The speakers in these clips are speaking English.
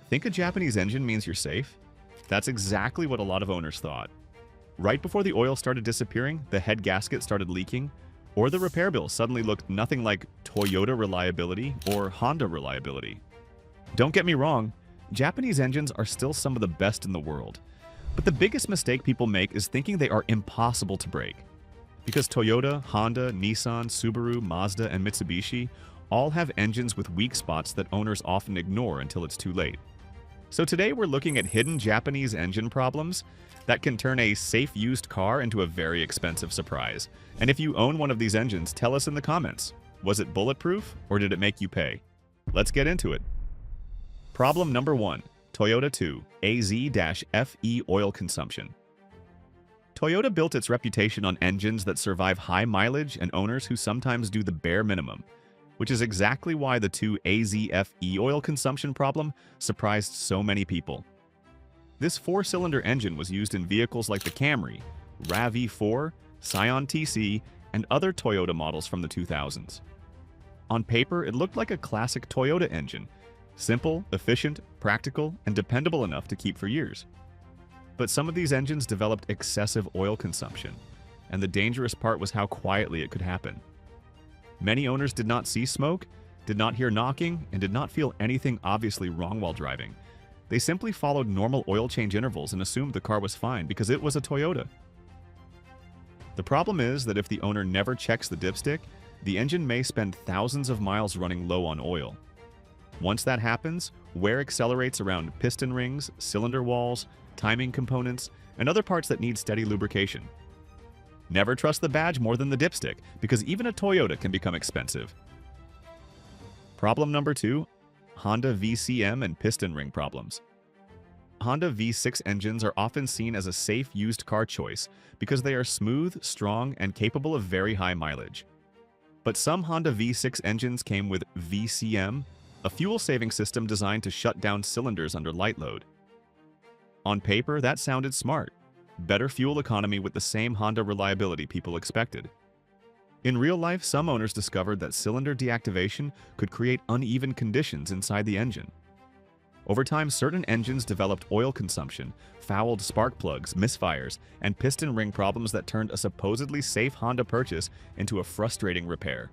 Think a Japanese engine means you're safe? That's exactly what a lot of owners thought. Right before the oil started disappearing, the head gasket started leaking, or the repair bill suddenly looked nothing like Toyota reliability or Honda reliability. Don't get me wrong, Japanese engines are still some of the best in the world. But the biggest mistake people make is thinking they are impossible to break. Because Toyota, Honda, Nissan, Subaru, Mazda, and Mitsubishi all have engines with weak spots that owners often ignore until it's too late. So today we're looking at hidden Japanese engine problems that can turn a safe used car into a very expensive surprise. And if you own one of these engines, tell us in the comments. Was it bulletproof or did it make you pay? Let's get into it. Problem number 1. Toyota 2 AZ-FE oil consumption. Toyota built its reputation on engines that survive high mileage and owners who sometimes do the bare minimum, which is exactly why the 2 AZ-FE oil consumption problem surprised so many people. This 4-cylinder engine was used in vehicles like the Camry, RAV4, Scion TC, and other Toyota models from the 2000s. On paper, it looked like a classic Toyota engine, simple, efficient, practical, and dependable enough to keep for years. But some of these engines developed excessive oil consumption, and the dangerous part was how quietly it could happen. Many owners did not see smoke, did not hear knocking, and did not feel anything obviously wrong while driving. They simply followed normal oil change intervals and assumed the car was fine because it was a Toyota. The problem is that if the owner never checks the dipstick, the engine may spend thousands of miles running low on oil. Once that happens, wear accelerates around piston rings, cylinder walls, timing components, and other parts that need steady lubrication. Never trust the badge more than the dipstick, because even a Toyota can become expensive. Problem number 2. Honda VCM and piston ring problems. Honda V6 engines are often seen as a safe used car choice because they are smooth, strong, and capable of very high mileage. But some Honda V6 engines came with VCM, a fuel-saving system designed to shut down cylinders under light load. On paper, that sounded smart. Better fuel economy with the same Honda reliability people expected. In real life, some owners discovered that cylinder deactivation could create uneven conditions inside the engine. Over time, certain engines developed oil consumption, fouled spark plugs, misfires, and piston ring problems that turned a supposedly safe Honda purchase into a frustrating repair.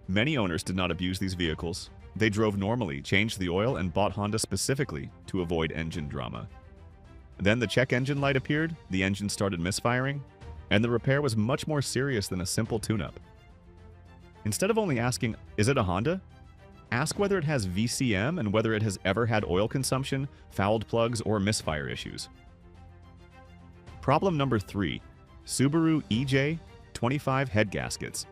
Many owners did not abuse these vehicles. They drove normally, changed the oil, and bought Honda specifically to avoid engine drama. Then the check engine light appeared, the engine started misfiring, and the repair was much more serious than a simple tune-up. Instead of only asking, is it a Honda? Ask whether it has VCM and whether it has ever had oil consumption, fouled plugs, or misfire issues. Problem number 3. Subaru EJ25 head gaskets.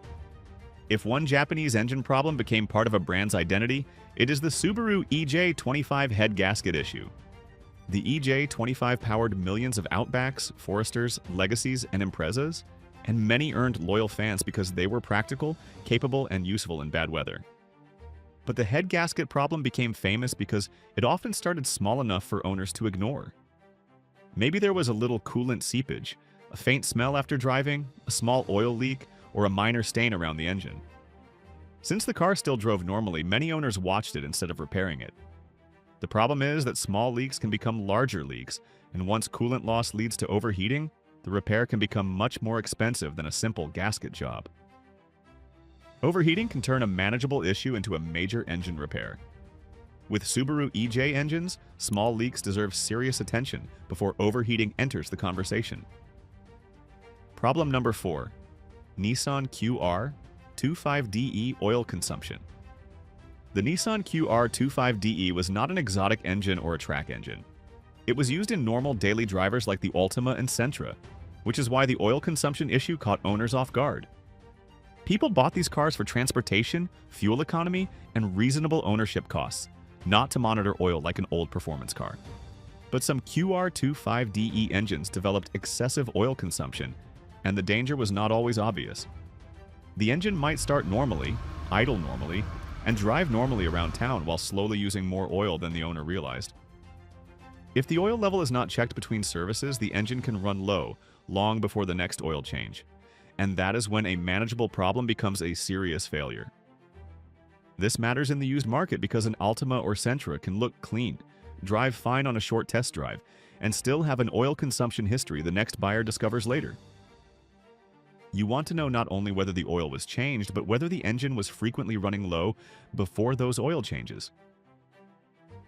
If one Japanese engine problem became part of a brand's identity, it is the Subaru EJ25 head gasket issue. The EJ25 powered millions of Outbacks, Foresters, Legacies, and Imprezas, and many earned loyal fans because they were practical, capable, and useful in bad weather. But the head gasket problem became famous because it often started small enough for owners to ignore. Maybe there was a little coolant seepage, a faint smell after driving, a small oil leak, or a minor stain around the engine. Since the car still drove normally, many owners watched it instead of repairing it. The problem is that small leaks can become larger leaks, and once coolant loss leads to overheating, the repair can become much more expensive than a simple gasket job. Overheating can turn a manageable issue into a major engine repair. With Subaru EJ engines, small leaks deserve serious attention before overheating enters the conversation. Problem number 4. Nissan QR25DE oil consumption. The Nissan QR25DE was not an exotic engine or a track engine. It was used in normal daily drivers like the Altima and Sentra, which is why the oil consumption issue caught owners off guard. People bought these cars for transportation, fuel economy, and reasonable ownership costs, not to monitor oil like an old performance car. But some QR25DE engines developed excessive oil consumption, and the danger was not always obvious. The engine might start normally, idle normally, and drive normally around town while slowly using more oil than the owner realized. If the oil level is not checked between services, the engine can run low long before the next oil change, and that is when a manageable problem becomes a serious failure. This matters in the used market because an Altima or Sentra can look clean, drive fine on a short test drive, and still have an oil consumption history the next buyer discovers later. You want to know not only whether the oil was changed, but whether the engine was frequently running low before those oil changes.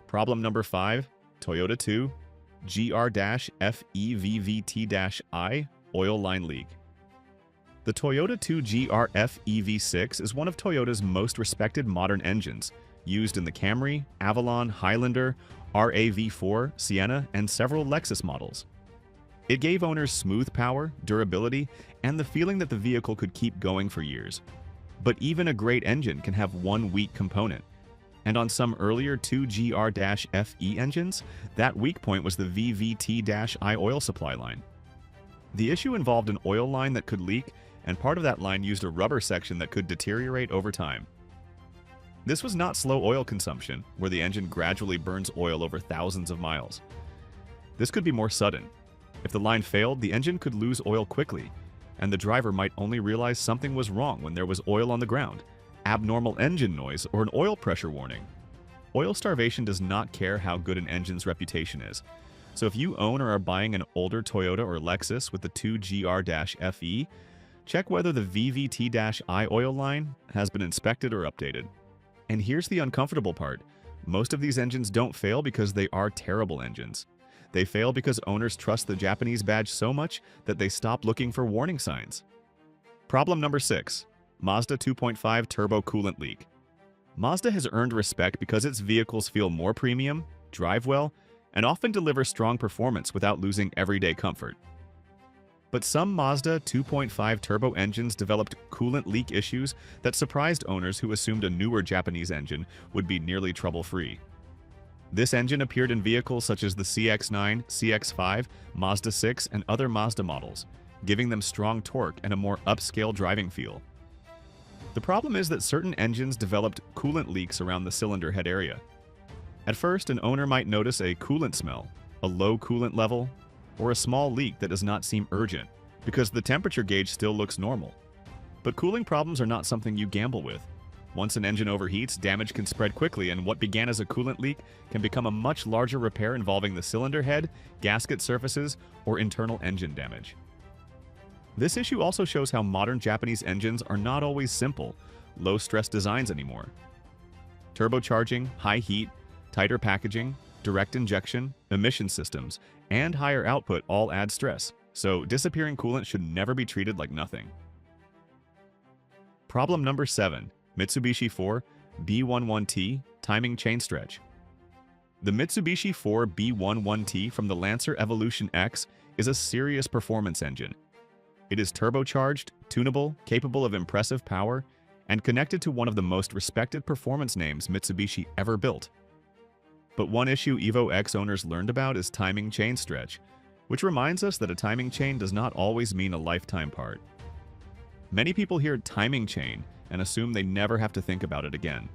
Problem number 5, Toyota 2 GR-FEVVT-I oil line leak. The Toyota 2 GR-FEV6 is one of Toyota's most respected modern engines, used in the Camry, Avalon, Highlander, RAV4, Sienna, and several Lexus models. It gave owners smooth power, durability, and the feeling that the vehicle could keep going for years. But even a great engine can have one weak component. And on some earlier 2GR-FE engines, that weak point was the VVT-I oil supply line. The issue involved an oil line that could leak, and part of that line used a rubber section that could deteriorate over time. This was not slow oil consumption, where the engine gradually burns oil over thousands of miles. This could be more sudden. If the line failed, the engine could lose oil quickly, and the driver might only realize something was wrong when there was oil on the ground, abnormal engine noise, or an oil pressure warning. Oil starvation does not care how good an engine's reputation is. So if you own or are buying an older Toyota or Lexus with the 2GR-FE, check whether the VVT-I oil line has been inspected or updated. And here's the uncomfortable part. Most of these engines don't fail because they are terrible engines. They fail because owners trust the Japanese badge so much that they stop looking for warning signs. Problem number 6. Mazda 2.5 turbo coolant leak. Mazda has earned respect because its vehicles feel more premium, drive well, and often deliver strong performance without losing everyday comfort. But some Mazda 2.5 turbo engines developed coolant leak issues that surprised owners who assumed a newer Japanese engine would be nearly trouble-free. This engine appeared in vehicles such as the CX-9, CX-5, Mazda 6, and other Mazda models, giving them strong torque and a more upscale driving feel. The problem is that certain engines developed coolant leaks around the cylinder head area. At first, an owner might notice a coolant smell, a low coolant level, or a small leak that does not seem urgent, because the temperature gauge still looks normal. But cooling problems are not something you gamble with. Once an engine overheats, damage can spread quickly, and what began as a coolant leak can become a much larger repair involving the cylinder head, gasket surfaces, or internal engine damage. This issue also shows how modern Japanese engines are not always simple, low-stress designs anymore. Turbocharging, high heat, tighter packaging, direct injection, emission systems, and higher output all add stress, so disappearing coolant should never be treated like nothing. Problem number 7. Mitsubishi 4 B11T timing chain stretch. The Mitsubishi 4 B11T from the Lancer Evolution X is a serious performance engine. It is turbocharged, tunable, capable of impressive power, and connected to one of the most respected performance names Mitsubishi ever built. But one issue Evo X owners learned about is timing chain stretch, which reminds us that a timing chain does not always mean a lifetime part. Many people hear timing chain and assume they never have to think about it again.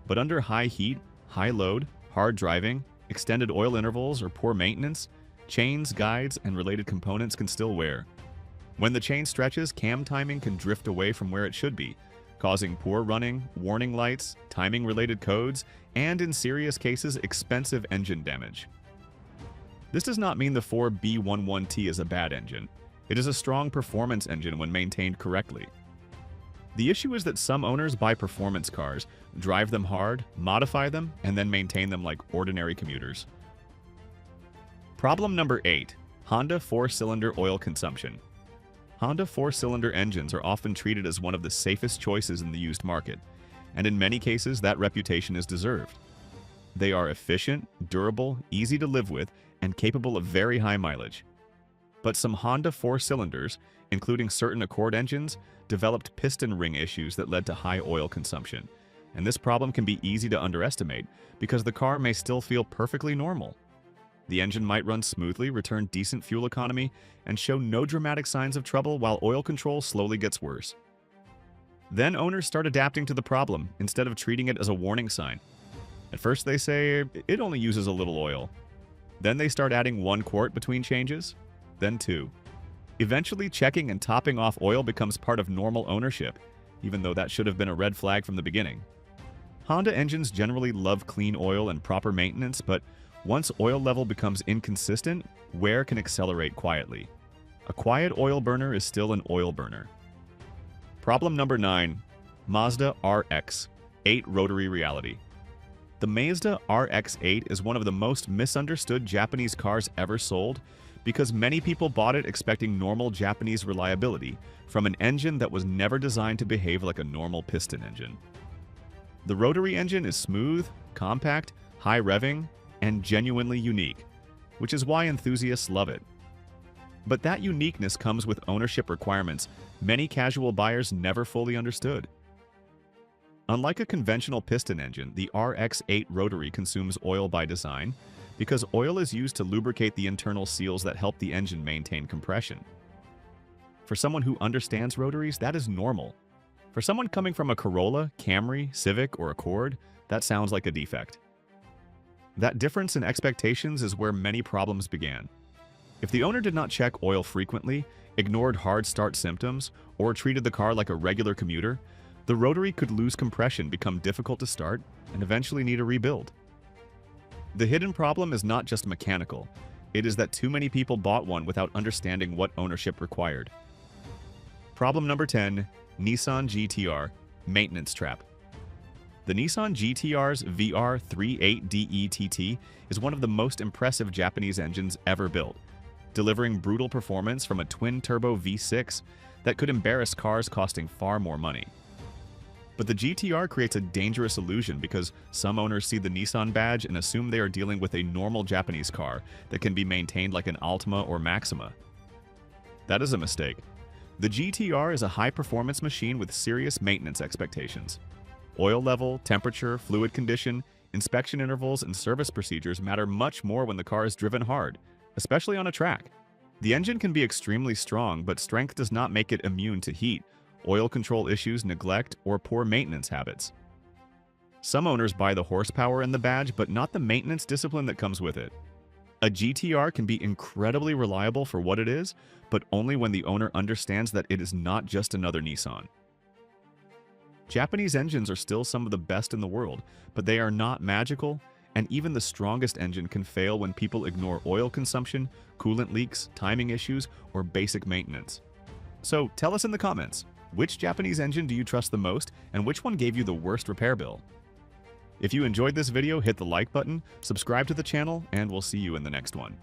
But under high heat, high load, hard driving, extended oil intervals, or poor maintenance, chains, guides, and related components can still wear. When the chain stretches, cam timing can drift away from where it should be, causing poor running, warning lights, timing-related codes, and in serious cases, expensive engine damage. This does not mean the 4B11T is a bad engine. It is a strong performance engine when maintained correctly. The issue is that some owners buy performance cars, drive them hard, modify them, and then maintain them like ordinary commuters. Problem number 8. Honda 4-cylinder oil consumption. Honda 4-cylinder engines are often treated as one of the safest choices in the used market, and in many cases that reputation is deserved. They are efficient, durable, easy to live with, and capable of very high mileage. But some Honda 4-cylinders, including certain Accord engines, developed piston ring issues that led to high oil consumption, and this problem can be easy to underestimate because the car may still feel perfectly normal. The engine might run smoothly, return decent fuel economy, and show no dramatic signs of trouble while oil control slowly gets worse. Then owners start adapting to the problem instead of treating it as a warning sign. At first they say, it only uses a little oil. Then they start adding 1 quart between changes, then 2. Eventually, checking and topping off oil becomes part of normal ownership, even though that should have been a red flag from the beginning. Honda engines generally love clean oil and proper maintenance, but once oil level becomes inconsistent, wear can accelerate quietly. A quiet oil burner is still an oil burner. Problem number 9. Mazda RX-8 Rotary Reality. The Mazda RX-8 is one of the most misunderstood Japanese cars ever sold because many people bought it expecting normal Japanese reliability from an engine that was never designed to behave like a normal piston engine. The rotary engine is smooth, compact, high revving, and genuinely unique, which is why enthusiasts love it. But that uniqueness comes with ownership requirements many casual buyers never fully understood. Unlike a conventional piston engine, the RX-8 rotary consumes oil by design because oil is used to lubricate the internal seals that help the engine maintain compression. For someone who understands rotaries, that is normal. For someone coming from a Corolla, Camry, Civic, or Accord, that sounds like a defect. That difference in expectations is where many problems began. If the owner did not check oil frequently, ignored hard start symptoms, or treated the car like a regular commuter, the rotary could lose compression, become difficult to start, and eventually need a rebuild. The hidden problem is not just mechanical. It is that too many people bought one without understanding what ownership required. Problem number 10. Nissan GTR Maintenance Trap. The Nissan GTR's VR38DETT is one of the most impressive Japanese engines ever built, delivering brutal performance from a twin-turbo V6 that could embarrass cars costing far more money. But the GTR creates a dangerous illusion because some owners see the Nissan badge and assume they are dealing with a normal Japanese car that can be maintained like an Altima or Maxima. That is a mistake. The GTR is a high-performance machine with serious maintenance expectations. Oil level, temperature, fluid condition, inspection intervals, and service procedures matter much more when the car is driven hard, especially on a track. The engine can be extremely strong, but strength does not make it immune to heat, oil control issues, neglect, or poor maintenance habits. Some owners buy the horsepower and the badge, but not the maintenance discipline that comes with it. A GTR can be incredibly reliable for what it is, but only when the owner understands that it is not just another Nissan. Japanese engines are still some of the best in the world, but they are not magical, and even the strongest engine can fail when people ignore oil consumption, coolant leaks, timing issues, or basic maintenance. So tell us in the comments, which Japanese engine do you trust the most, and which one gave you the worst repair bill? If you enjoyed this video, hit the like button, subscribe to the channel, and we'll see you in the next one.